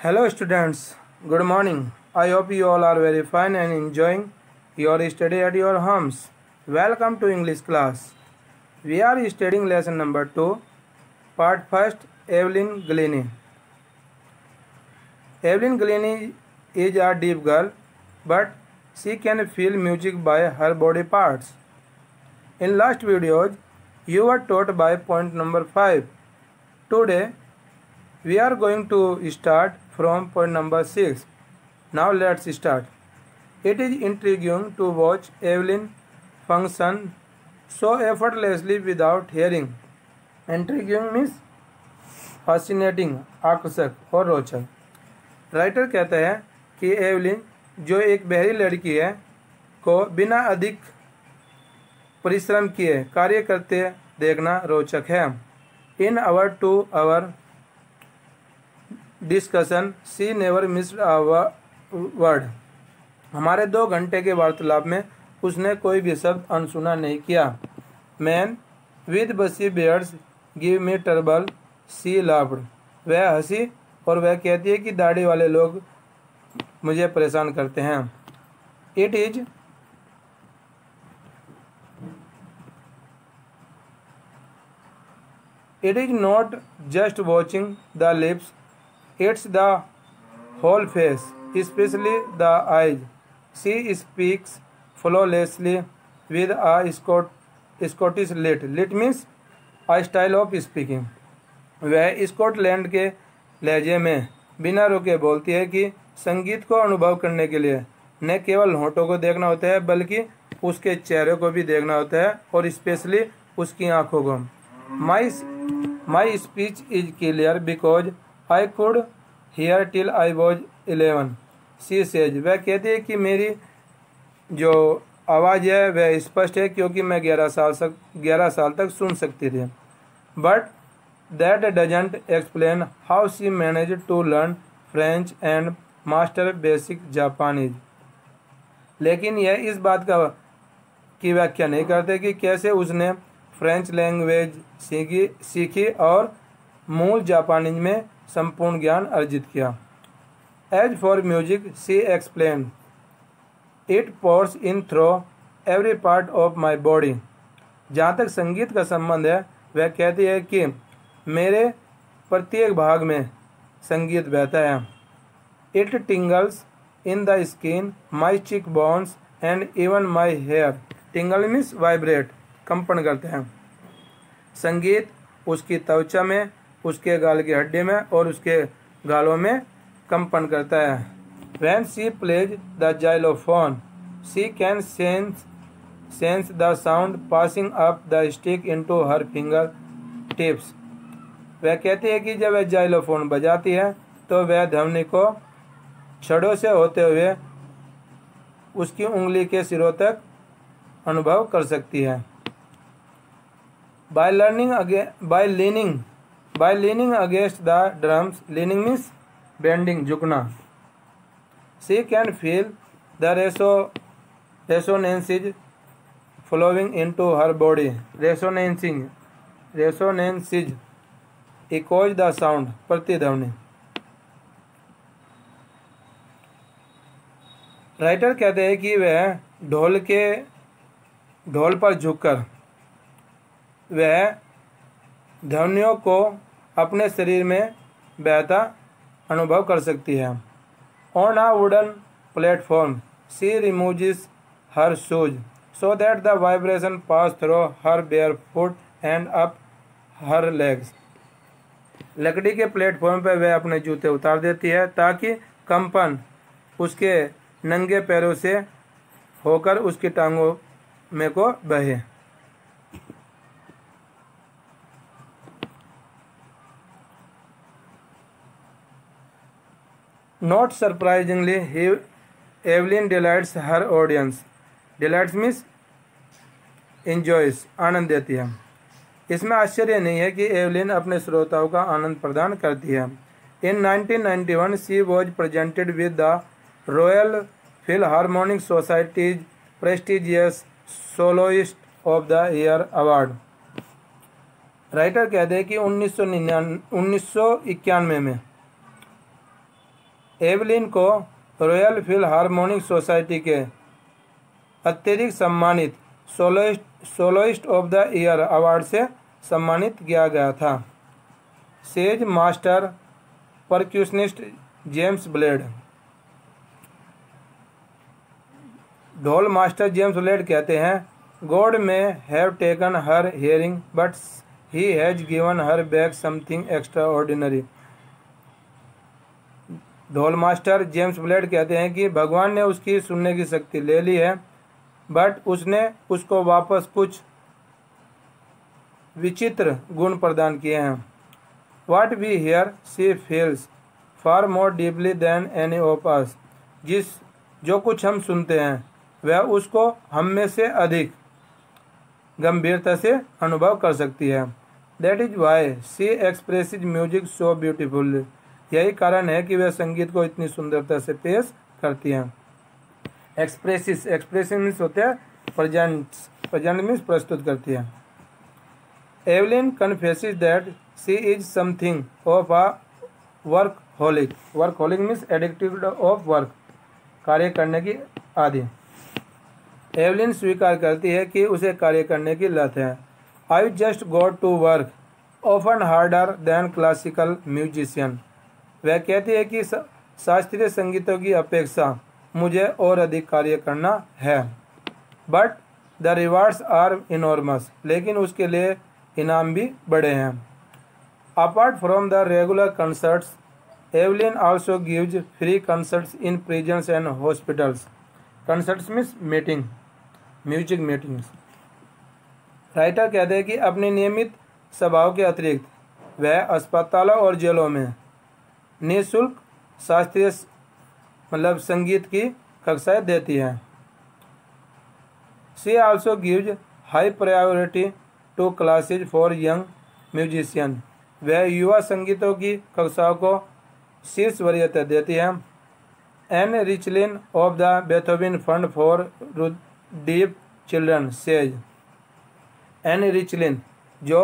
Hello students, good morning. I hope you all are very fine and enjoying your study at your homes. Welcome to English class. We are studying lesson number 2, part 1st, Evelyn Glennie. Evelyn Glennie is a deep girl, but she can feel music by her body parts. In last videos, you were taught by point number 5. Today, we are going to start from point number 6. Now let's start. It is intriguing to watch Evelyn function so effortlessly without hearing. Intriguing means fascinating, आकर्षक और रोचक. Writer कहता है कि Evelyn जो एक बहरी लड़की है को बिना अधिक परिश्रम किए कार्य करते देखना रोचक है. In our 2 hour discussion she never missed a word. हमारे 2 घंटे के वार्तालाप में उसने कोई भी शब्द अनसुना नहीं किया. मैन विद बसी बियर्ड्स गिव मी ट्रबल, सी लाफ्ड. वह हंसी और वह कहती है कि दाढ़ी वाले लोग मुझे परेशान करते हैं. It is not just watching the lips, it's the whole face, especially the eyes. She speaks flawlessly with a Scottish lit. Lit means a style of speaking. वह स्कॉटलैंड के लहजे में बिना रुके बोलती है कि संगीत को अनुभव करने के लिए न केवल होठों को देखना होता है बल्कि उसके चेहरे को भी देखना होता है और स्पेशली उसकी आंखों को. My speech is clear because I could hear till I was 11, she says. वह कहती है कि मेरी जो आवाज़ है वह स्पष्ट है क्योंकि मैं 11 साल तक सुन सकती थी. But that doesn't explain how she managed to learn French and master basic Japanese. लेकिन यह इस बात की व्याख्या नहीं करते कि कैसे उसने फ्रेंच लैंग्वेज सीखी और मूल जापानीज में संपूर्ण ज्ञान अर्जित किया. As for music she explain, it pours in through every part of my body. जहाँ तक संगीत का संबंध है वह कहती है कि मेरे प्रत्येक भाग में संगीत बहता है. It tingles in the skin, my cheekbones and even my hair. Tingle means vibrate, कंपन करते हैं. संगीत उसकी त्वचा में, उसके गाल की हड्डी में और उसके गालों में कंपन करता है. When she plays the xylophone, she can sense the sound passing up the stick into her finger tips. वह कहती है कि जब वह जाइलोफोन बजाती है तो वह ध्वनि को छड़ों से होते हुए उसकी उंगली के सिरों तक अनुभव कर सकती है. By leaning against the drums, leaning means bending, झुकना. She can feel the resonances flowing into her body. Resonances echoes the sound, प्रतिध्वनि. राइटर कहते हैं कि वह ढोल पर झुककर वह ध्वनियों को अपने शरीर में बहता अनुभव कर सकती है. On a wooden platform she removes her shoes so that the vibration pass through her bare foot and up her legs. लकड़ी के प्लेटफॉर्म पर वह अपने जूते उतार देती है ताकि कंपन उसके नंगे पैरों से होकर उसकी टांगों में को बहे. Not surprisingly, Evelyn delights her audience. Delights means enjoys, आनंद देती है. इसमें आश्चर्य नहीं है कि एवलिन अपने श्रोताओं का आनंद प्रदान करती है. In 1991, she was presented with the Royal Philharmonic Society's prestigious Soloist of the Year Award. Writer कहते हैं कि 1991 में एवलिन को रॉयल फिलहार्मोनिक सोसाइटी के अत्यधिक सम्मानित soloist of the year award से सम्मानित किया गया था। Says master percussionist James Blade. ढोल मास्टर जेम्स ब्लेड कहते हैं, God may have taken her hearing but he has given her back something extraordinary. ढोल मास्टर जेम्स ब्लेड कहते हैं कि भगवान ने उसकी सुनने की शक्ति ले ली है, बट उसने उसको वापस कुछ विचित्र गुण प्रदान किए हैं। What we hear she feels far more deeply than any of us. जो कुछ हम सुनते हैं वह उसको हम में से अधिक गंभीरता से अनुभव कर सकती है। That is why she expresses music so beautifully. यही कारण है कि वह संगीत को इतनी सुंदरता से पेश करती हैं। एक्सप्रेसिस मीन्स होते हैं प्रेजेंट मीन्स प्रस्तुत करती है। Evelyn confesses that she is something of a workaholic. Workaholic means addicted of work, कार्य करने की आदि। एवलिन स्वीकार करती है कि उसे कार्य करने की लत है। I just go to work often harder than classical musician. वह कहती है कि शास्त्रीय संगीतों की अपेक्षा मुझे और अधिक कार्य करना है। But the rewards are enormous. लेकिन उसके लिए इनाम भी बड़े हैं। Apart from the regular concerts, Evelyn also gives free concerts in prisons and hospitals. Concerts means meeting, music meetings. Writer कहते हैं कि अपनी नियमित सभाओं के अतिरिक्त वह अस्पतालों और जेलों में निःशुल्क शास्त्रीय संगीत की कक्षाएं देती है। She also gives high priority to classes for young musician. वह युवा संगीतों की कक्षाओं को शीर्ष वरीयता देती है। Ann Richlin of the Beethoven Fund for deaf children says. Ann Richlin जो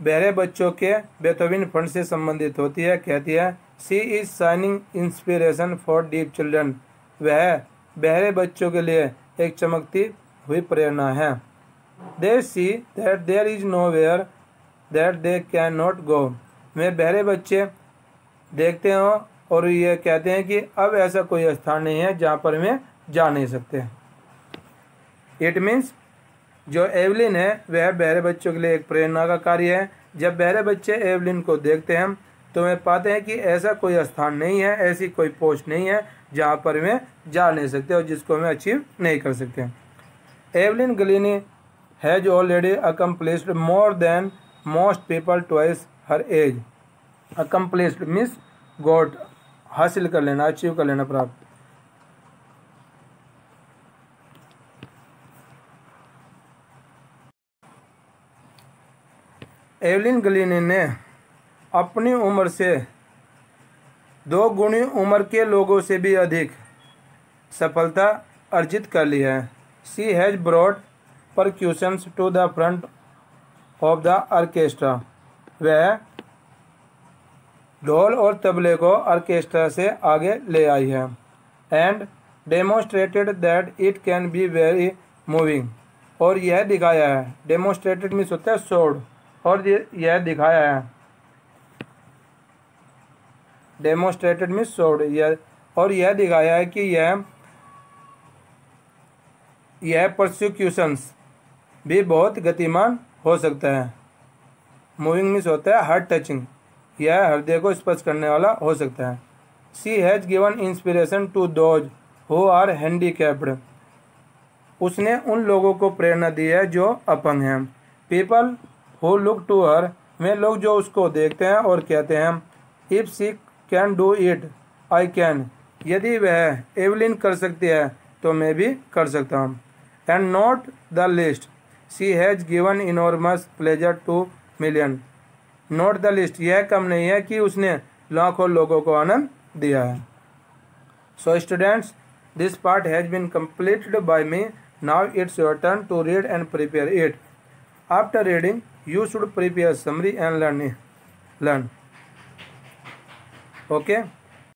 बहरे बच्चों के बेथोवन फंड से संबंधित होती है, कहती है, she is shining inspiration for deaf children. वह बहरे बच्चों के लिए एक चमकती हुई प्रेरणा है। They see that there is nowhere that they can not go. वे बहरे बच्चे देखते हो और ये कहते हैं कि अब ऐसा कोई स्थान नहीं है जहाँ पर वे जा नहीं सकते। इट मीन्स जो एवलिन है वह बहरे बच्चों के लिए एक प्रेरणा का कार्य है। जब बहरे बच्चे एवलिन को देखते हैं तो वे पाते हैं कि ऐसा कोई स्थान नहीं है, ऐसी कोई पोस्ट नहीं है जहाँ पर वे जा नहीं सकते और जिसको वे अचीव नहीं कर सकते। Evelyn Glennie has already accomplished more than most people twice her age. Accomplished means got, हासिल कर लेना, अचीव कर लेना, प्राप्त। एवलिन गलीनी ने अपनी उम्र से 2 गुनी उम्र के लोगों से भी अधिक सफलता अर्जित कर ली है। She has brought percussions to the front of the orchestra. वह ढोल और तबले को ऑर्केस्ट्रा से आगे ले आई है। And demonstrated that it can be very moving. और यह दिखाया है, डेमोन्स्ट्रेटेड मीन्स होता है शोड, और यह दिखाया है, डेमोन्स्ट्रेटेड मीन्स शोड, और यह दिखाया है कि यह परसिक्यूशंस भी बहुत गतिमान हो सकता है। मूविंग मीन्स होता है हार्ट टचिंग, यह हृदय को स्पर्श करने वाला हो सकता है। She has given inspiration to those who are handicapped. उसने उन लोगों को प्रेरणा दी है जो अपंग हैं। People who look to her, वे लोग जो उसको देखते हैं और कहते हैं, if she can do it I can. यदि वह एवलिन कर सकती है तो मैं भी कर सकता हूँ। And not the list she has given enormous pleasure two million. Not the list, यह कम नहीं है कि उसने लाखों लोगों को आनंद दिया है। So students, this part has been completed by me. Now it's your turn to read and prepare it. After reading, you should prepare summary and learn. Okay?